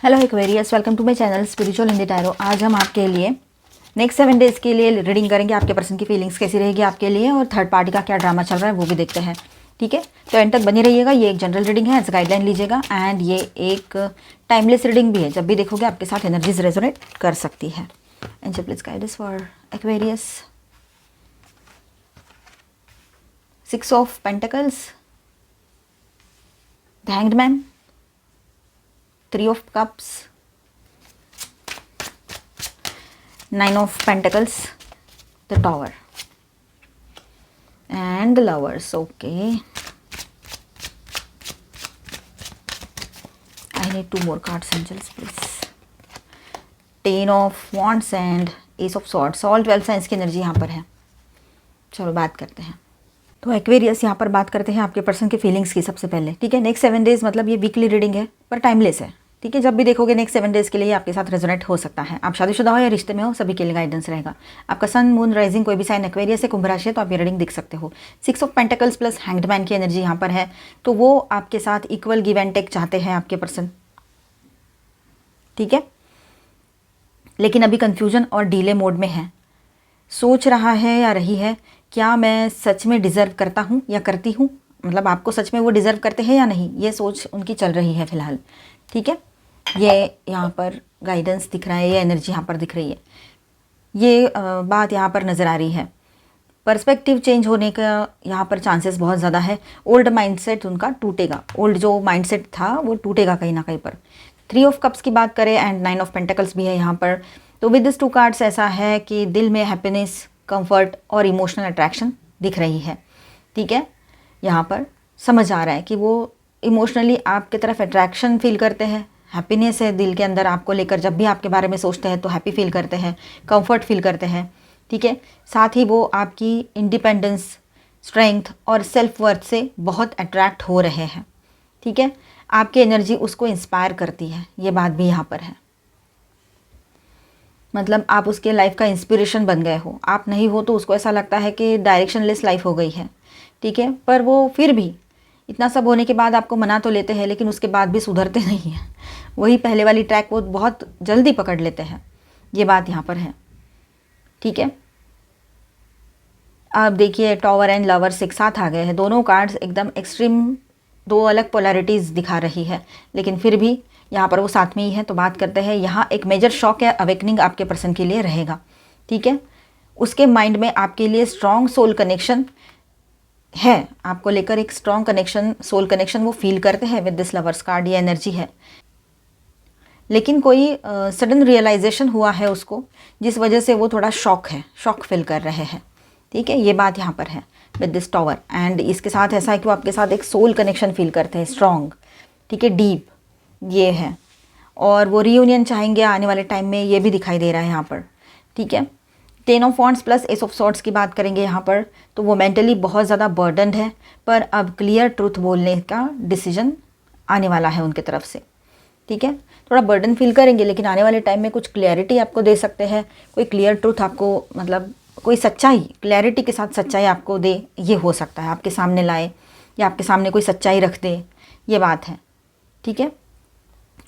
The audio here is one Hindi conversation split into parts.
Hello Aquarius, welcome to my channel spiritual Hindi tarot. आज हम आपके लिए नेक्स्ट 7 डेज़ के लिए रीडिंग करेंगे। आपके पर्सन की फीलिंग्स कैसी रहेगी आपके लिए और थर्ड पार्टी का क्या ड्रामा चल रहा है वो भी देखते हैं। ठीक है, तो एंड तक बनी रहिएगा। ये एक जनरल रीडिंग है, एज गाइडलाइन लीजिएगा। एंड ये एक टाइमलेस रीडिंग भी है, जब भी देखोगे आपके साथ एनर्जीज रेजोनेट कर सकती है। And please guide us for Aquarius. 6 of pentacles, the hanged man, 3 of cups, 9 of pentacles, the tower, and the lovers. Okay, I need 2 more cards, angels, please. 10 of wands and ace of swords. All 12 science की एनर्जी यहाँ पर है। चलो बात करते हैं। तो एक्वेरियस, यहाँ पर बात करते हैं आपके पर्सन के फीलिंग्स की सबसे पहले। ठीक है, नेक्स्ट 7 डेज़ मतलब ये वीकली रीडिंग है पर टाइमलेस है। ठीक है, जब भी देखोगे नेक्स्ट 7 डेज़ के लिए आपके साथ रेजोनेट हो सकता है। आप शादीशुदा हो या रिश्ते में हो, सभी के लिए गाइडेंस रहेगा। आपका सन, मून, राइजिंग कोई भी साइन एक्वेरियस है, कुंभ राशि है, तो आप ये रीडिंग देख सकते हो। 6 of pentacles plus hanged man की एनर्जी यहाँ पर है, तो वो आपके साथ इक्वल गिव एंड टेक चाहते हैं आपके पर्सन। ठीक है, लेकिन अभी कन्फ्यूजन और डीले मोड में है। सोच रहा है या रही है, क्या मैं सच में डिज़र्व करता हूँ या करती हूँ, मतलब आपको सच में वो डिज़र्व करते हैं या नहीं, ये सोच उनकी चल रही है फ़िलहाल। ठीक है, ये यहाँ पर गाइडेंस दिख रहा है, ये एनर्जी यहाँ पर दिख रही है, ये बात यहाँ पर नज़र आ रही है। पर्सपेक्टिव चेंज होने का यहाँ पर चांसेस बहुत ज़्यादा है। ओल्ड माइंडसेट उनका टूटेगा, ओल्ड जो माइंडसेट था वो टूटेगा कहीं ना कहीं पर। 3 ऑफ कप्स की बात करें एंड 9 ऑफ पेंटिकल्स भी है यहाँ पर, तो विद दिस 2 कार्ड्स ऐसा है कि दिल में हैप्पीनेस, कंफर्ट और इमोशनल अट्रैक्शन दिख रही है। ठीक है, यहाँ पर समझ आ रहा है कि वो इमोशनली आपके तरफ अट्रैक्शन फील करते हैं, हैप्पीनेस है दिल के अंदर आपको लेकर। जब भी आपके बारे में सोचते हैं तो हैप्पी फील करते हैं, कंफर्ट फील करते हैं। ठीक है, साथ ही वो आपकी इंडिपेंडेंस, स्ट्रेंथ और सेल्फ वर्थ से बहुत अट्रैक्ट हो रहे हैं। ठीक है, आपकी एनर्जी उसको इंस्पायर करती है, ये बात भी यहाँ पर है। मतलब आप उसके लाइफ का इंस्पिरेशन बन गए हो। आप नहीं हो तो उसको ऐसा लगता है कि डायरेक्शनलेस लाइफ हो गई है। ठीक है, पर वो फिर भी इतना सब होने के बाद आपको मना तो लेते हैं, लेकिन उसके बाद भी सुधरते नहीं हैं। वही पहले वाली ट्रैक वो बहुत जल्दी पकड़ लेते हैं, ये बात यहाँ पर है। ठीक है, अब देखिए टॉवर एंड लवर्स एक साथ आ गए हैं। दोनों कार्ड्स एकदम एक्सट्रीम, 2 अलग पोलैरिटीज़ दिखा रही है, लेकिन फिर भी यहाँ पर वो साथ में ही है। तो बात करते हैं, यहाँ एक मेजर शॉक या अवेकनिंग आपके पर्सन के लिए रहेगा। ठीक है, उसके माइंड में आपके लिए स्ट्रॉन्ग सोल कनेक्शन है, आपको लेकर एक स्ट्रॉन्ग कनेक्शन, सोल कनेक्शन वो फील करते हैं विद दिस लवर्स कार्ड, ये एनर्जी है। लेकिन कोई सडन रियलाइजेशन हुआ है उसको, जिस वजह से वो थोड़ा शॉक फील कर रहे हैं। ठीक है, ये बात यहाँ पर है विद दिस टॉवर। एंड इसके साथ ऐसा है कि वो आपके साथ एक सोल कनेक्शन फील करते हैं, स्ट्रॉन्ग, ठीक है, डीप, ये है। और वो रीयूनियन चाहेंगे आने वाले टाइम में, ये भी दिखाई दे रहा है यहाँ पर। ठीक है, 10 of wands plus S of swords की बात करेंगे यहाँ पर, तो वो मेंटली बहुत ज़्यादा बर्डनड है, पर अब क्लियर ट्रूथ बोलने का डिसीजन आने वाला है उनके तरफ से। ठीक है, थोड़ा बर्डन फील करेंगे, लेकिन आने वाले टाइम में कुछ क्लियरिटी आपको दे सकते हैं। कोई क्लियर ट्रूथ आपको, मतलब कोई सच्चाई, क्लैरिटी के साथ सच्चाई आपको दे, ये हो सकता है, आपके सामने लाए या आपके सामने कोई सच्चाई रख दे, ये बात है। ठीक है,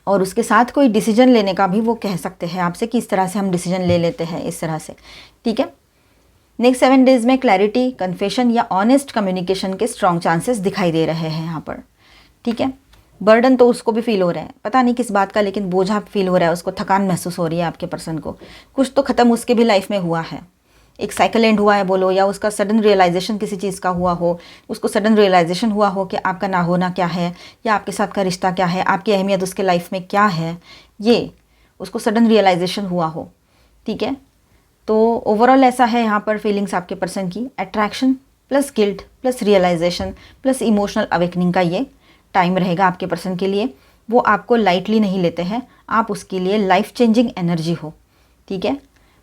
और उसके साथ कोई डिसीजन लेने का भी वो कह सकते हैं आपसे कि इस तरह से हम डिसीजन ले लेते हैं, इस तरह से। ठीक है, नेक्स्ट 7 डेज़ में क्लैरिटी, कन्फेशन या ऑनेस्ट कम्युनिकेशन के स्ट्रॉन्ग चांसेस दिखाई दे रहे हैं यहाँ पर। ठीक है, बर्डन तो उसको भी फील हो रहा है, पता नहीं किस बात का, लेकिन बोझा फील हो रहा है उसको, थकान महसूस हो रही है आपके पर्सन को। कुछ तो ख़त्म उसके भी लाइफ में हुआ है, एक साइकिल एंड हुआ है बोलो, या उसका सडन रियलाइजेशन किसी चीज़ का हुआ हो, उसको सडन रियलाइजेशन हुआ हो कि आपका ना होना क्या है, या आपके साथ का रिश्ता क्या है, आपकी अहमियत उसके लाइफ में क्या है, ये उसको सडन रियलाइजेशन हुआ हो। ठीक है, तो ओवरऑल ऐसा है यहाँ पर फीलिंग्स आपके पर्सन की, attraction plus guilt plus realisation plus emotional awakening का ये टाइम रहेगा आपके पर्सन के लिए। वो आपको लाइटली नहीं लेते हैं, आप उसके लिए लाइफ चेंजिंग एनर्जी हो। ठीक है,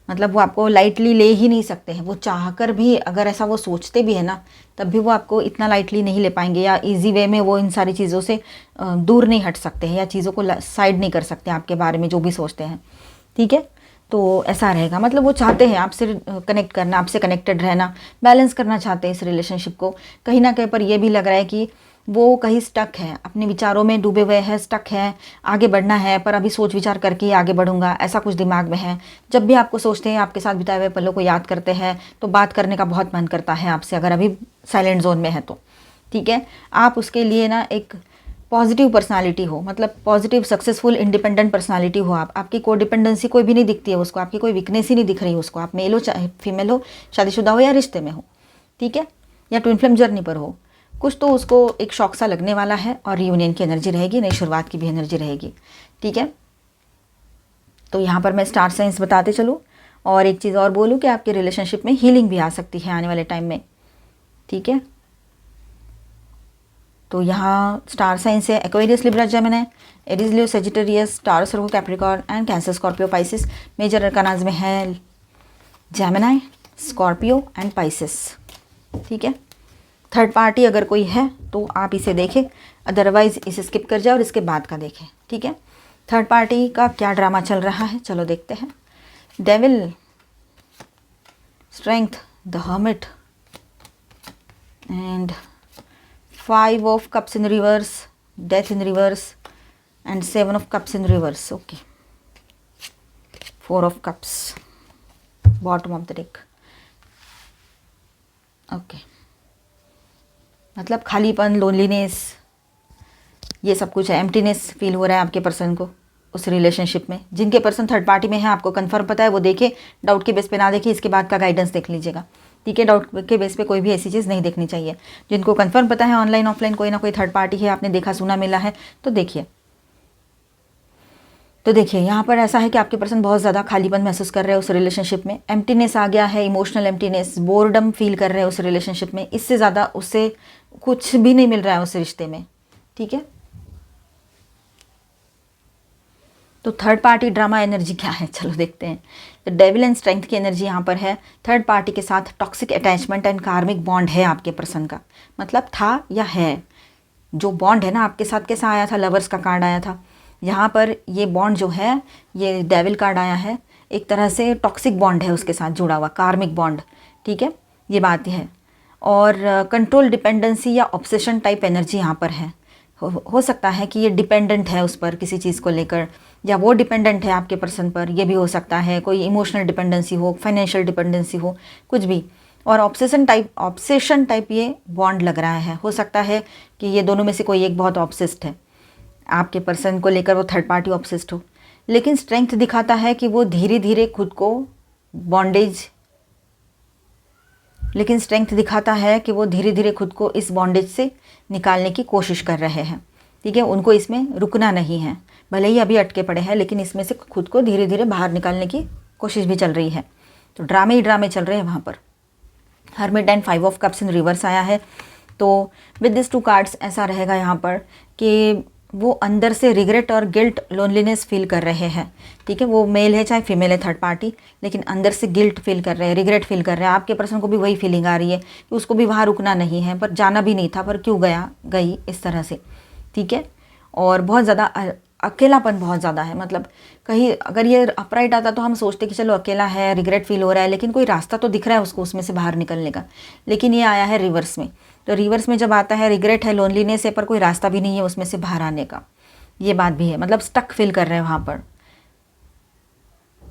मतलब वो आपको लाइटली ले ही नहीं सकते हैं, वो चाहकर भी, अगर ऐसा वो सोचते भी है ना, तब भी वो आपको इतना लाइटली नहीं ले पाएंगे, या इजी वे में वो इन सारी चीज़ों से दूर नहीं हट सकते हैं, या चीज़ों को साइड नहीं कर सकते आपके बारे में जो भी सोचते हैं। ठीक है, तो ऐसा रहेगा, मतलब वो चाहते हैं आपसे कनेक्ट करना, आपसे कनेक्टेड रहना, बैलेंस करना चाहते हैं इस रिलेशनशिप को। कहीं ना कहीं पर ये भी लग रहा है कि वो कहीं स्टक है, अपने विचारों में डूबे हुए हैं, स्टक है, आगे बढ़ना है पर अभी सोच विचार करके ही आगे बढ़ूंगा, ऐसा कुछ दिमाग में है। जब भी आपको सोचते हैं, आपके साथ बिताए हुए पलों को याद करते हैं तो बात करने का बहुत मन करता है आपसे, अगर अभी साइलेंट जोन में है तो। ठीक है, आप उसके लिए ना एक पॉजिटिव पर्सनालिटी हो, मतलब पॉजिटिव सक्सेसफुल इंडिपेंडेंट पर्सनालिटी हो आप। आपकी कोई डिपेंडेंसी कोई भी नहीं दिखती है उसको, आपकी कोई वीकनेस ही नहीं दिख रही है उसको। आप मेल हो चाहे फीमेल हो, शादीशुदा हो या रिश्ते में हो, ठीक है, या ट्विन फ्लेम जर्नी पर हो, कुछ तो उसको एक शौक सा लगने वाला है और रियूनियन की एनर्जी रहेगी, नई शुरुआत की भी एनर्जी रहेगी। ठीक है, तो यहाँ पर मैं स्टार साइंस बताते चलूँ और एक चीज़ और बोलूँ कि आपके रिलेशनशिप में हीलिंग भी आ सकती है आने वाले टाइम में। ठीक है, तो यहाँ स्टार साइंस है Aquarius, Libra, Gemini, Aries, Leo, Sagittarius, Taurus, Virgo, Capricorn and Cancer, Scorpio, Pisces. Major अरकानाज में है जेमिनी, स्कॉर्पियो एंड पाइसिस। ठीक है, थर्ड पार्टी अगर कोई है तो आप इसे देखें, अदरवाइज इसे स्किप कर जाए और इसके बाद का देखें। ठीक है, थर्ड पार्टी का क्या ड्रामा चल रहा है, चलो देखते हैं। Devil, strength, the hermit and 5 of cups in reverse, death in reverse and 7 of cups in reverse. Okay, 4 of cups, bottom of the deck. Okay, मतलब खालीपन, लोनलीनेस, ये सब कुछ है, एम्प्टीनेस फील हो रहा है आपके पर्सन को उस रिलेशनशिप में। जिनके पर्सन थर्ड पार्टी में है, आपको कंफर्म पता है, वो देखे, डाउट के बेस पे ना देखे, इसके बाद का गाइडेंस देख लीजिएगा। ठीक है, डाउट के बेस पे कोई भी ऐसी चीज़ नहीं देखनी चाहिए। जिनको कंफर्म पता है ऑनलाइन ऑफलाइन कोई ना कोई थर्ड पार्टी है, आपने देखा सुना मिला है, तो देखिए। तो देखिए यहाँ पर ऐसा है कि आपके पर्सन बहुत ज़्यादा खालीपन महसूस कर रहे हैं उस रिलेशनशिप में, एम्प्टीनेस आ गया है, इमोशनल एम्प्टीनेस, बोर्डम फील कर रहे हैं उस रिलेशनशिप में। इससे ज़्यादा उससे कुछ भी नहीं मिल रहा है उस रिश्ते में। ठीक है, तो थर्ड पार्टी ड्रामा एनर्जी क्या है, चलो देखते हैं। तो डेविल एंड स्ट्रेंथ की एनर्जी यहाँ पर है। थर्ड पार्टी के साथ टॉक्सिक अटैचमेंट एंड कार्मिक बॉन्ड है आपके पर्सन का, मतलब था या है। जो बॉन्ड है ना आपके साथ, कैसा आया था, लवर्स का कार्ड आया था। यहाँ पर ये बॉन्ड जो है, ये डेविल कार्ड आया है, एक तरह से टॉक्सिक बॉन्ड है उसके साथ जुड़ा हुआ, कार्मिक बॉन्ड। ठीक है, ये बात है। और कंट्रोल, डिपेंडेंसी या ऑब्सेशन टाइप एनर्जी यहाँ पर है। हो सकता है कि ये डिपेंडेंट है उस पर किसी चीज़ को लेकर, या वो डिपेंडेंट है आपके पर्सन पर, ये भी हो सकता है। कोई इमोशनल डिपेंडेंसी हो, फाइनेंशियल डिपेंडेंसी हो, कुछ भी। और ऑब्सेशन टाइप ये बॉन्ड लग रहा है। हो सकता है कि ये दोनों में से कोई एक बहुत ऑब्सेस्ड है, आपके पर्सन को लेकर वो थर्ड पार्टी ऑब्सेस्ड हो। लेकिन स्ट्रेंथ दिखाता है कि वो धीरे धीरे खुद को इस बॉन्डेज से निकालने की कोशिश कर रहे हैं। ठीक है, उनको इसमें रुकना नहीं है, भले ही अभी अटके पड़े हैं, लेकिन इसमें से खुद को धीरे धीरे बाहर निकालने की कोशिश भी चल रही है। तो ड्रामे ही ड्रामे चल रहे हैं वहाँ पर। Hermit and 5 of cups in reverse आया है। तो विद दिस 2 कार्ड्स ऐसा रहेगा यहाँ पर कि वो अंदर से रिग्रेट और गिल्ट, लोनलीनेस फील कर रहे हैं। ठीक है, वो मेल है चाहे फीमेल है थर्ड पार्टी, लेकिन अंदर से गिल्ट फील कर रहे हैं, रिग्रेट फील कर रहे हैं। आपके पर्सन को भी वही फीलिंग आ रही है कि उसको भी वहाँ रुकना नहीं है, पर जाना भी नहीं था, पर क्यों गई इस तरह से। ठीक है, और बहुत ज़्यादा अकेलापन बहुत ज़्यादा है। मतलब कहीं अगर ये अपराइट आता तो हम सोचते कि चलो अकेला है, रिग्रेट फील हो रहा है, लेकिन कोई रास्ता तो दिख रहा है उसको उसमें से बाहर निकलने का। लेकिन ये आया है रिवर्स में। तो रिवर्स में जब आता है, रिग्रेट है, लोनलीनेस है, पर कोई रास्ता भी नहीं है उसमें से बाहर आने का, ये बात भी है। मतलब स्टक फील कर रहे हैं वहाँ पर।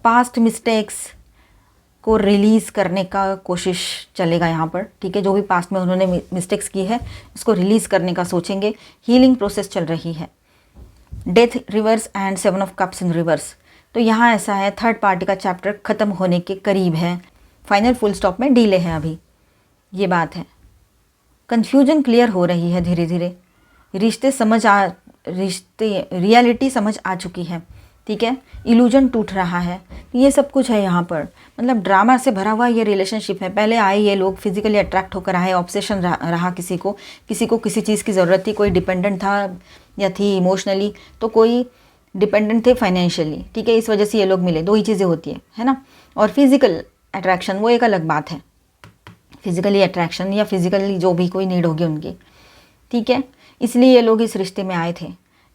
पास्ट मिस्टेक्स को रिलीज़ करने का कोशिश चलेगा यहाँ पर। ठीक है, जो भी पास्ट में उन्होंने मिस्टेक्स की है उसको रिलीज़ करने का सोचेंगे। हीलिंग प्रोसेस चल रही है। Death reverse and 7 of cups in reverse. तो यहाँ ऐसा है, थर्ड पार्टी का चैप्टर ख़त्म होने के करीब है, फाइनल फुल स्टॉप में डीले है अभी, ये बात है। कन्फ्यूजन क्लियर हो रही है धीरे धीरे, रियलिटी समझ आ चुकी है। ठीक है, इल्यूजन टूट रहा है, ये सब कुछ है यहाँ पर। मतलब ड्रामा से भरा हुआ ये रिलेशनशिप है। पहले आए ये लोग फिजिकली अट्रैक्ट होकर आए, ऑब्सेशन रहा किसी को किसी चीज़ की ज़रूरत थी, कोई डिपेंडेंट था या थी इमोशनली, तो कोई डिपेंडेंट थे फाइनेंशियली। ठीक है, इस वजह से ये लोग मिले। 2 ही चीज़ें होती है ना। और फिजिकल अट्रैक्शन वो एक अलग बात है, फिजिकली अट्रैक्शन या फिजिकली जो भी कोई नीड होगी उनकी। ठीक है, इसलिए ये लोग इस रिश्ते में आए थे।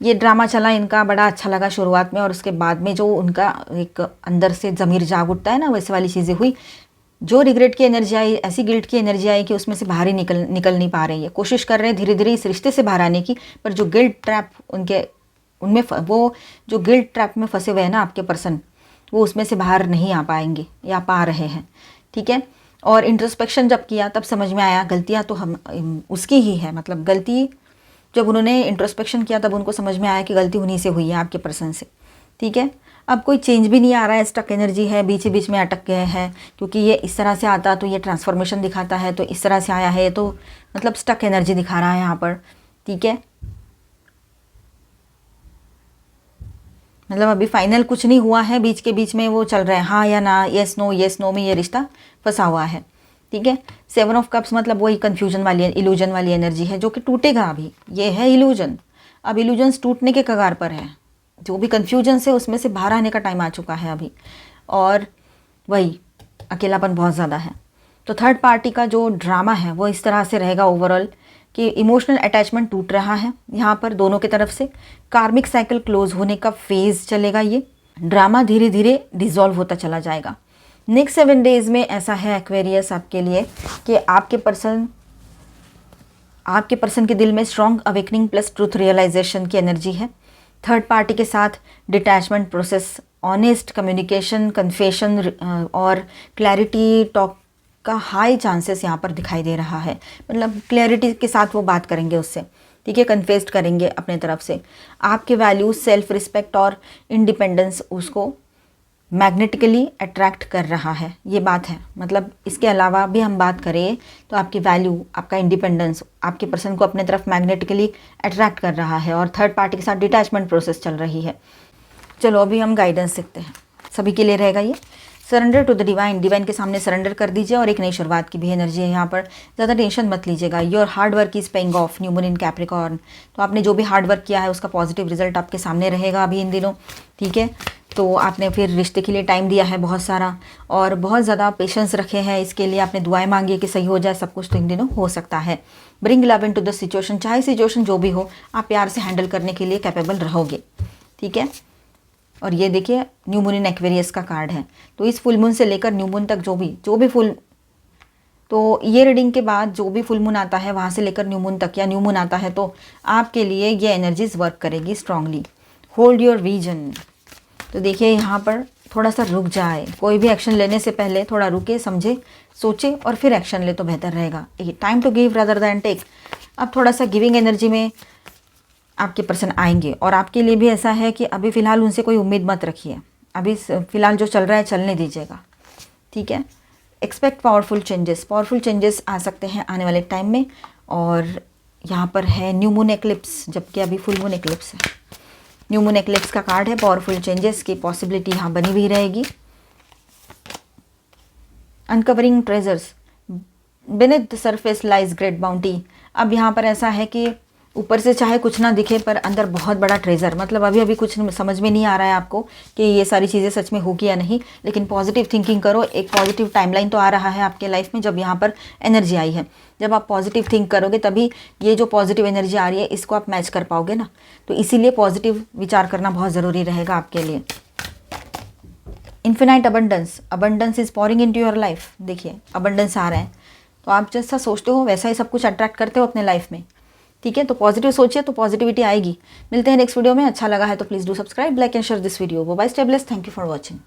ये ड्रामा चला इनका, बड़ा अच्छा लगा शुरुआत में, और उसके बाद में जो उनका एक अंदर से ज़मीर जाग उठता है ना, वैसे वाली चीज़ें हुई। जो रिग्रेट की एनर्जी आई, ऐसी गिल्ट की एनर्जी आई कि उसमें से बाहर ही निकल नहीं पा रही है। कोशिश कर रहे हैं धीरे धीरे इस रिश्ते से बाहर आने की, पर जो गिल्ट ट्रैप उनमें वो जो गिल्ट ट्रैप में फंसे हुए हैं ना आपके पर्सन, वो उसमें से बाहर नहीं आ पाएंगे या पा रहे हैं। ठीक है। और इंट्रोस्पेक्शन जब किया तब समझ में आया गलतियाँ तो हम उसकी ही है, मतलब गलती जब उन्होंने इंट्रोस्पेक्शन किया तब उनको समझ में आया कि गलती उन्हीं से हुई है, आपके पर्सन से। ठीक है। अब कोई चेंज भी नहीं आ रहा है, स्टक एनर्जी है, बीच बीच में अटक गए हैं, क्योंकि ये इस तरह से आता तो ये ट्रांसफॉर्मेशन दिखाता है, तो इस तरह से आया है तो मतलब स्टक एनर्जी दिखा रहा है यहाँ पर। ठीक है। मतलब अभी फाइनल कुछ नहीं हुआ है, बीच के बीच में वो चल रहा है हाँ या ना, येस नो में ये रिश्ता फंसा हुआ है। ठीक है। 7 ऑफ कप्स मतलब वही कन्फ्यूजन वाली, इल्यूजन वाली एनर्जी है जो कि टूटेगा अभी। ये है इल्यूजन, अब इल्यूजन्स टूटने के कगार पर है। जो भी कन्फ्यूजन से उसमें से बाहर आने का टाइम आ चुका है अभी, और वही अकेलापन बहुत ज़्यादा है। तो थर्ड पार्टी का जो ड्रामा है वो इस तरह से रहेगा ओवरऑल कि इमोशनल अटैचमेंट टूट रहा है यहाँ पर दोनों की तरफ से। कार्मिक साइकिल क्लोज होने का फेज चलेगा, ये ड्रामा धीरे धीरे डिसॉल्व होता चला जाएगा। नेक्स्ट 7 डेज में ऐसा है एक्वेरियस आपके लिए कि आपके पर्सन के दिल में strong awakening plus truth realisation की एनर्जी है। थर्ड पार्टी के साथ detachment process, honest communication, confession और क्लैरिटी टॉक का हाई चांसेस यहाँ पर दिखाई दे रहा है। मतलब क्लैरिटी के साथ वो बात करेंगे उससे। ठीक है। कन्फेस्ट करेंगे अपने तरफ से। आपके वैल्यूज, सेल्फ रिस्पेक्ट और इंडिपेंडेंस उसको मैग्नेटिकली अट्रैक्ट कर रहा है, ये बात है। मतलब इसके अलावा भी हम बात करें तो आपकी वैल्यू, आपका इंडिपेंडेंस आपके पर्सन को अपने तरफ मैग्नेटिकली अट्रैक्ट कर रहा है, और थर्ड पार्टी के साथ डिटैचमेंट प्रोसेस चल रही है। चलो अभी हम गाइडेंस देखते हैं, सभी के लिए रहेगा ये। Surrender to the divine, divine के सामने सरेंडर कर दीजिए, और एक नई शुरुआत की भी एनर्जी है यहाँ पर। ज़्यादा टेंशन मत लीजिएगा। Your hard work is paying off, new moon in Capricorn. तो आपने जो भी हार्ड वर्क किया है उसका पॉजिटिव रिजल्ट आपके सामने रहेगा अभी इन दिनों। ठीक है। तो आपने फिर रिश्ते के लिए टाइम दिया है बहुत सारा, और बहुत ज़्यादा पेशेंस रखे हैं, इसके लिए आपने दुआएं मांगी कि सही हो जाए सब कुछ, तो इन दिनों हो सकता है। Bring love into the situation, चाहे सिचुएशन जो भी हो आप प्यार से हैंडल करने के लिए कैपेबल रहोगे। ठीक है। और ये देखिए न्यू मून इन एक्वेरियस का कार्ड है। तो इस फुल मून से लेकर न्यू मून तक जो भी फुल, तो ये रीडिंग के बाद जो भी फुल मून आता है वहाँ से लेकर न्यू मून तक, या न्यू मून आता है तो आपके लिए ये एनर्जीज वर्क करेगी स्ट्रांगली। Hold your vision. तो देखिए यहाँ पर थोड़ा सा रुक जाए, कोई भी एक्शन लेने से पहले थोड़ा रुके, समझे, सोचे और फिर एक्शन ले तो बेहतर रहेगा। Time to give rather than take. अब थोड़ा सा गिविंग एनर्जी में आपके पर्सन आएंगे, और आपके लिए भी ऐसा है कि अभी फ़िलहाल उनसे कोई उम्मीद मत रखिए, अभी फ़िलहाल जो चल रहा है चलने दीजिएगा। ठीक है। एक्सपेक्ट पावरफुल चेंजेस आ सकते हैं आने वाले टाइम में। और यहाँ पर है न्यू मून एक्लिप्स, जबकि अभी फुल मून एक्लिप्स है। न्यू मून एक्लिप्स का कार्ड है, पावरफुल चेंजेस की पॉसिबिलिटी यहाँ बनी हुई रहेगी। Uncovering treasures, beneath the surface lies great bounty. अब यहाँ पर ऐसा है कि ऊपर से चाहे कुछ ना दिखे पर अंदर बहुत बड़ा ट्रेजर, मतलब अभी कुछ समझ में नहीं आ रहा है आपको कि ये सारी चीज़ें सच में होगी या नहीं, लेकिन पॉजिटिव थिंकिंग करो। एक पॉजिटिव टाइमलाइन तो आ रहा है आपके लाइफ में जब यहाँ पर एनर्जी आई है। जब आप पॉजिटिव थिंक करोगे तभी ये जो पॉजिटिव एनर्जी आ रही है इसको आप मैच कर पाओगे ना, तो इसीलिए पॉजिटिव विचार करना बहुत ज़रूरी रहेगा आपके लिए। Infinite abundance is pouring into your life. देखिए अबंडेंस आ रहा है, तो आप जैसा सोचते हो वैसा ही सब कुछ अट्रैक्ट करते हो अपने लाइफ में। ठीक है। तो पॉजिटिव सोचिए तो पॉजिटिविटी आएगी। मिलते हैं नेक्स्ट वीडियो में। अच्छा लगा है तो please do subscribe, like and share this video. Bye, stay blessed, thank you for watching.